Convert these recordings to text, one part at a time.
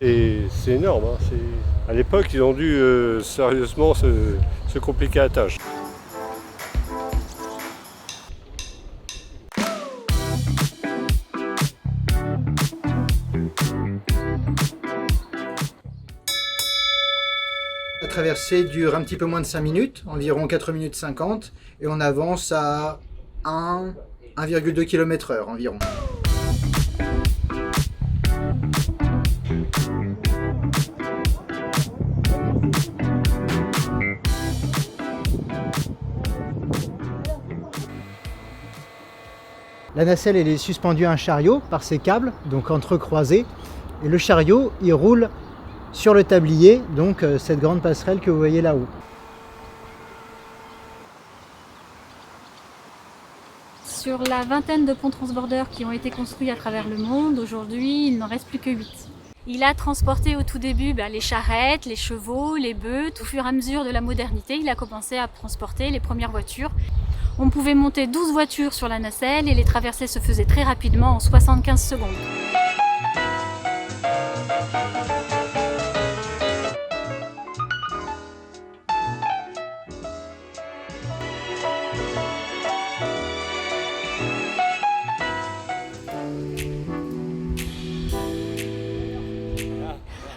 Et c'est énorme, hein. À l'époque, ils ont dû sérieusement se compliquer la tâche. La traversée dure un petit peu moins de 5 minutes, environ 4 minutes 50, et on avance à 1,2 km/h environ. La nacelle elle est suspendue à un chariot par ses câbles, donc entrecroisés, et le chariot il roule sur le tablier, donc cette grande passerelle que vous voyez là-haut. Sur la vingtaine de ponts transbordeurs qui ont été construits à travers le monde, aujourd'hui il n'en reste plus que 8. Il a transporté au tout début les charrettes, les chevaux, les bœufs. Au fur et à mesure de la modernité, il a commencé à transporter les premières voitures. On pouvait monter 12 voitures sur la nacelle et les traversées se faisaient très rapidement en 75 secondes.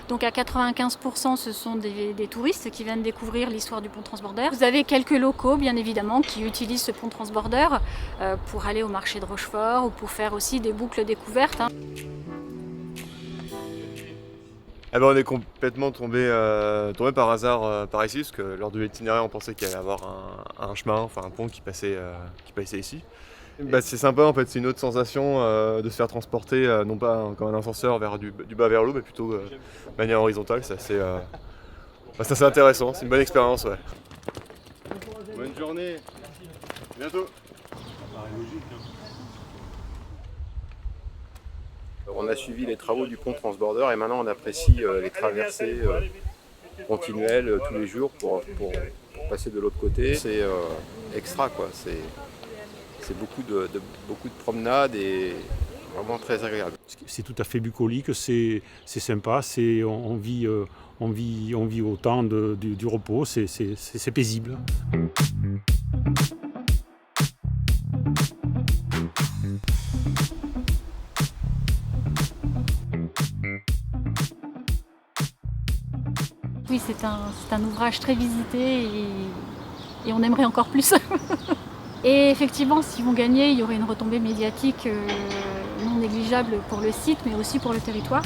Donc à 95%, ce sont des touristes qui viennent découvrir l'histoire du pont transbordeur. Vous avez quelques locaux, bien évidemment, qui utilisent ce pont transbordeur pour aller au marché de Rochefort ou pour faire aussi des boucles découvertes. On est complètement tombé par hasard par ici, parce que lors de l'itinéraire, on pensait qu'il allait y avoir un chemin, enfin un pont qui passait ici. C'est sympa en fait, c'est une autre sensation de se faire transporter, non pas comme un ascenseur du bas vers le haut, mais plutôt de manière horizontale. C'est assez intéressant, c'est une bonne expérience. Ouais. Bonne journée, à bientôt. On a suivi les travaux du pont transbordeur et maintenant on apprécie les traversées continuelles tous les jours pour passer de l'autre côté. C'est extra quoi, c'est beaucoup de promenades et vraiment très agréable. C'est tout à fait bucolique, c'est sympa, on vit au temps du repos, c'est paisible. Oui, c'est un ouvrage très visité et on aimerait encore plus. Et effectivement, si vont gagner, il y aurait une retombée médiatique non négligeable pour le site, mais aussi pour le territoire.